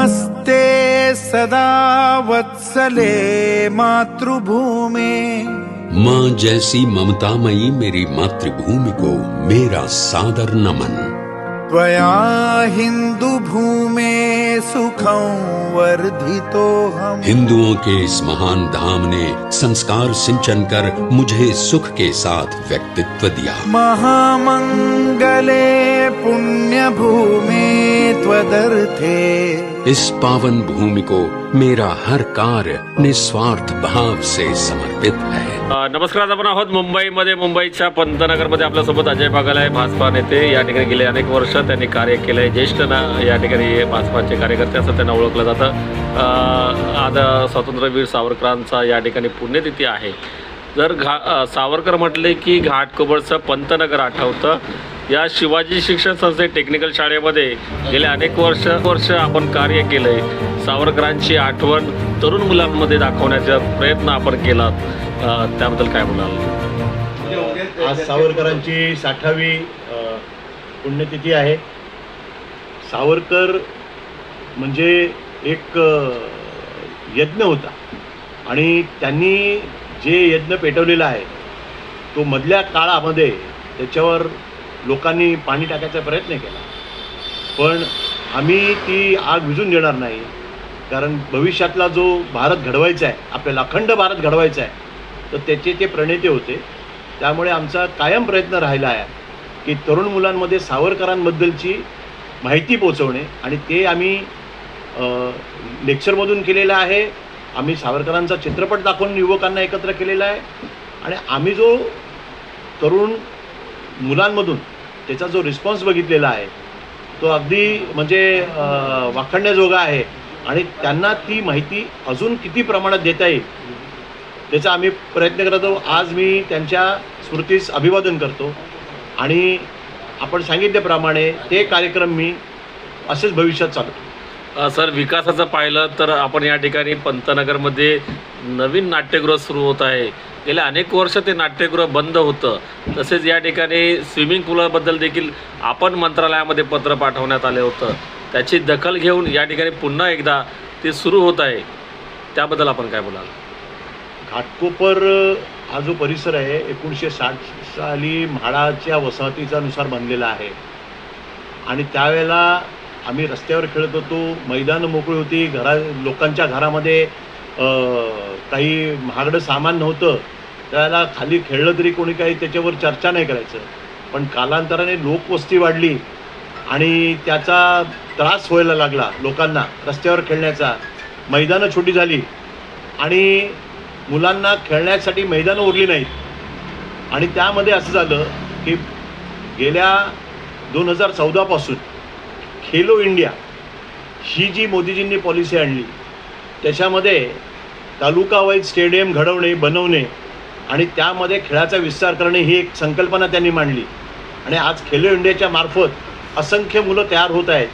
नमस्ते सदा वत्सले मातृभूमे। माँ जैसी ममतामयी मेरी मातृभूमि को मेरा सादर नमन। त्वया हिंदू भूमे सुखं वर्धितोऽहम्। हिंदुओं के इस महान धाम ने संस्कार सिंचन कर मुझे सुख के साथ व्यक्तित्व दिया। महामंगले पुण्य भूमे त्वदर्थे। इस पावन भूमि को मेरा हर कार्य निस्वार्थ भाव से समर्पित है। नमस्कार, आपण आहोत मुंबईमध्ये, मुंबईच्या पंतनगरमध्ये आपल्यासोबत अजय बागल आहे, भाजपा नेते। या ठिकाणी गेले अनेक वर्ष त्यांनी कार्य केलं आहे। ज्येष्ठ या ठिकाणी भाजपाचे कार्यकर्ते असं त्यांना ओळखलं जातं। आज स्वातंत्र्यवीर सावरकरांचा या ठिकाणी पुण्यतिथी आहे। जर सावरकर म्हटले की घाटकोपरचं पंतनगर आठवतं। या शिवाजी शिक्षण संस्थे टेक्निकल शाळेमध्ये गेले अनेक वर्ष आपण कार्य केलं आहे। सावरकरांची आठवण तरुण मुलांमध्ये दाखवण्याचा प्रयत्न आपण केला, त्याबद्दल काय बोलाल? आज सावरकरांची 60वी पुण्यतिथी आहे। सावरकर म्हणजे एक यज्ञ होता आणि त्यांनी जे यज्ञ पेटवलेला आहे तो मधल्या काळामध्ये त्याच्यावर लोकांनी पाणी टाकायचा प्रयत्न केला, पण आम्ही ती आग विझून देणार नाही। कारण भविष्यातला जो भारत घडवायचा आहे, आपल्याला अखंड भारत घडवायचा आहे, तर त्याचे ते प्रणेते होते। त्यामुळे आमचा कायम प्रयत्न राहिला आहे की तरुण मुलांमध्ये सावरकरांबद्दलची माहिती पोचवणे, आणि ते आम्ही लेक्चरमधून केलेलं आहे। आम्ही सावरकरांचा चित्रपट दाखवून युवकांना एकत्र केलेला आहे, आणि आम्ही जो तरुण मुलांमधून त्याचा जो रिस्पॉन्स बघितलेला आहे तो अगदी म्हणजे वाखाणण्याजोगा आहे, आणि त्यांना ती माहिती अजून किती प्रमाणात देता येईल त्याचा आम्ही प्रयत्न करत आहोत। आज मी त्यांच्या स्मृतीस अभिवादन करतो, आणि आपण सांगितल्याप्रमाणे ते कार्यक्रम मी असेच भविष्यात चालवतो। सर, विकासाचं पाहिलं तर आपण या ठिकाणी पंतनगरमध्ये नवीन नाट्यगृह सुरू होत आहे। गेल्या अनेक वर्ष ते नाट्यगृह बंद होतं। तसेच या ठिकाणी स्विमिंग पूलबद्दल देखील आपण मंत्रालयामध्ये पत्र पाठवण्यात आले होतं। त्याची दखल घेऊन या ठिकाणी पुन्हा एकदा ते सुरू होत आहे, त्याबद्दल आपण काय बोलाल? घाटकोपर हा जो परिसर आहे 1960 साली म्हाडाच्या वसाहतीचा नुसार बनलेला आहे, आणि त्यावेळेला आम्ही रस्त्यावर खेळत होतो, मैदानं मोकळी होती, लोकांच्या घरामध्ये काही महागडं सामान नव्हतं। त्यावेळेला खाली खेळलं तरी कोणी काही त्याच्यावर चर्चा नाही करायचं, पण कालांतराने लोकवस्ती वाढली आणि त्याचा त्रास व्हायला लागला लोकांना रस्त्यावर खेळण्याचा। मैदानं छोटी झाली आणि मुलांना खेळण्यासाठी मैदानं उरली नाहीत, आणि त्यामध्ये असं झालं की गेल्या 2014 पासून खेलो इंडिया ही जी मोदीजींनी पॉलिसी आणली त्याच्यामध्ये तालुका वाईज स्टेडियम घडवणे, बनवणे आणि त्यामध्ये खेळाचा विस्तार करणे ही एक संकल्पना त्यांनी मांडली, आणि आज खेलो इंडियाच्या मार्फत असंख्य मुलं तयार होत आहेत।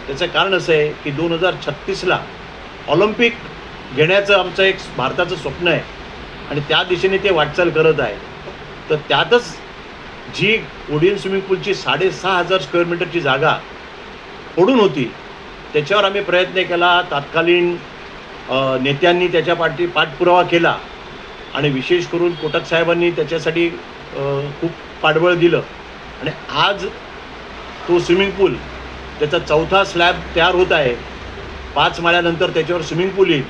त्याचं कारण असं आहे की 2036ला ऑलिम्पिक घेण्याचं आमचं एक भारताचं स्वप्न आहे, आणि त्या दिशेने ते वाटचाल करत आहे। तर त्यातच जी ओडियन स्विमिंग पूलची 6,500 स्क्वेअर मीटरची जागा पडून होती त्याच्यावर आम्ही प्रयत्न केला। तत्कालीन नेत्यांनी त्याच्या पाठपुरावा केला, आणि विशेष करून कोटक साहेबांनी त्याच्यासाठी खूप पाठबळ दिलं, आणि आज तो स्विमिंग पूल त्याचा 4था स्लॅब तयार होत आहे। 5 माळ्यानंतर त्याच्यावर स्विमिंग पूल येईल,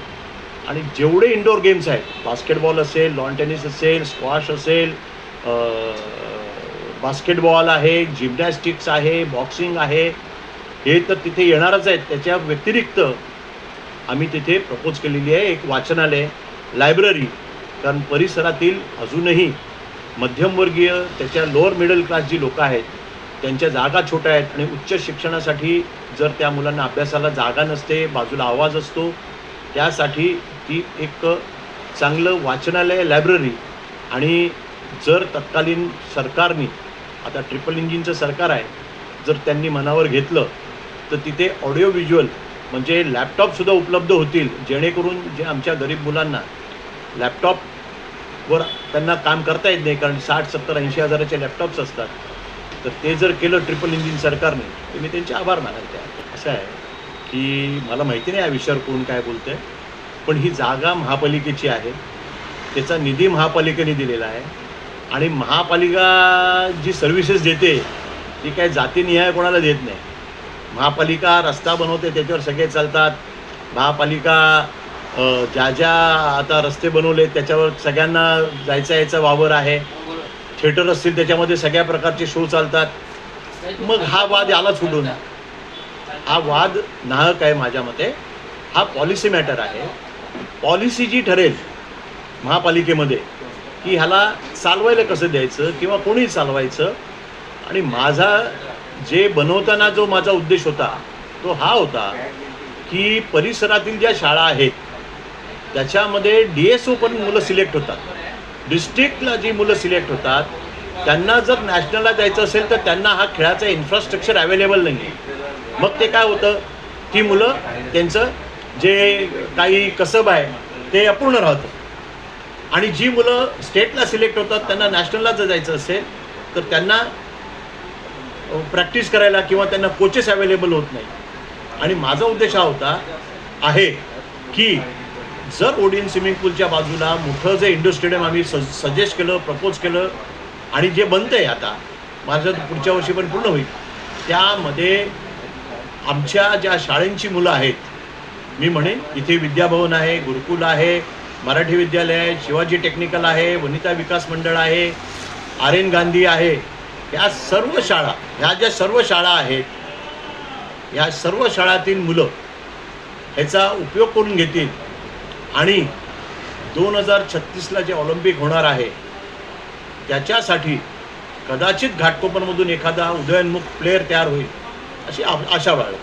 आणि जेवढे इंडोर गेम्स आहेत, बास्केटबॉल असेल, लॉन टेनिस असेल, स्क्वॉश असेल, बास्केटबॉल आहे, जिम्नॅस्टिक्स आहे, बॉक्सिंग आहे, हे तर तिथे येणारच आहेत। त्याच्या व्यतिरिक्त आम्ही तिथे प्रपोज केलेली आहे एक वाचनालय, लायब्ररी, कारण परिसरातील अजूनही मध्यमवर्गीय, त्याच्या लोअर मिडल क्लास जी लोकं आहेत त्यांच्या जागा छोट्या आहेत, आणि उच्च शिक्षणासाठी जर त्या मुलांना अभ्यासाला जागा नसते, बाजूला आवाज असतो, त्यासाठी ती एक चांगलं वाचनालय, लायब्ररी, आणि जर तत्कालीन सरकारने, आता ट्रिपल इंजिनचं सरकार आहे, जर त्यांनी मनावर घेतलं तर तिथे ऑडिओ व्हिज्युअल म्हणजे लॅपटॉपसुद्धा उपलब्ध होतील, जेणेकरून जे आमच्या गरीब मुलांना लॅपटॉपवर त्यांना काम करता येत नाही, कारण 60, 70, 80 हजाराचे लॅपटॉप्स असतात। तर ते जर केलं ट्रिपल इंजिन सरकारने तर मी त्यांचे आभार मानायचे आहे। असं आहे की मला माहिती नाही या विषयावर कोण काय बोलतंय, पण ही जागा महापालिकेची आहे, त्याचा निधी महापालिकेने दिलेला आहे आणि महापालिका जी सर्व्हिसेस देते ती काय जातीनिहाय कोणाला देत नाही. महापालिका रस्ता बनवते त्याच्यावर सगळे चालतात. महापालिका ज्या ज्या आता रस्ते बनवले त्याच्यावर सगळ्यांना जायचा यायचा वावर आहे. थिएटर असतील त्याच्यामध्ये सगळ्या प्रकारचे शो चालतात. मग हा वाद याला सोडून, हा वाद नाहक आहे माझ्या मते. हा पॉलिसी मॅटर आहे. पॉलिसी जी ठरेल महापालिकेमध्ये की ह्याला चालवायला कसं द्यायचं किंवा कोणी चालवायचं, आणि माझा जे बनवताना जो माझा उद्देश होता तो हा होता की परिसरातील ज्या शाळा आहेत त्याच्यामध्ये DSO पण मुलं सिलेक्ट होतात. डिस्ट्रिक्टला जी मुलं सिलेक्ट होतात त्यांना जर नॅशनलला जायचं असेल तर त्यांना हा खेळाचा इन्फ्रास्ट्रक्चर अवेलेबल नाही आहे. मग ते काय होतं, ती मुलं त्यांचं जे काही कसब आहे ते अपूर्ण राहतं. आणि जी मुलं स्टेटला सिलेक्ट होतात त्यांना नॅशनलला जर जायचं असेल तर त्यांना प्रॅक्टिस करायला किंवा त्यांना कोचेस अवेलेबल होत नाही. आणि माझा उद्देश हा होता आहे की जर ओडियन स्विमिंग पूलच्या बाजूला मोठं जे इंडोर स्टेडियम आम्ही सजेस्ट केलं, प्रपोज केलं आणि जे बनतं आहे आता माझं पुढच्या वर्षी पण पूर्ण होईल, त्यामध्ये आमच्या ज्या शाळेंची मुलं आहेत, मी म्हणेन इथे विद्याभवन आहे, गुरुकुल आहे, मराठी विद्यालय आहे, शिवाजी टेक्निकल आहे, वनिता विकास मंडळ आहे, RN गांधी आहे, या सर्व शाळा, ह्या ज्या सर्व शाळा आहेत ह्या सर्व शाळातील मुलं ह्याचा उपयोग करून घेतील आणि 2036ला जे ऑलिम्पिक होणार आहे त्याच्यासाठी कदाचित घाटकोपरमधून एखादा उदयोन्मुख प्लेयर तयार होईल अशी आशा बाळगतो.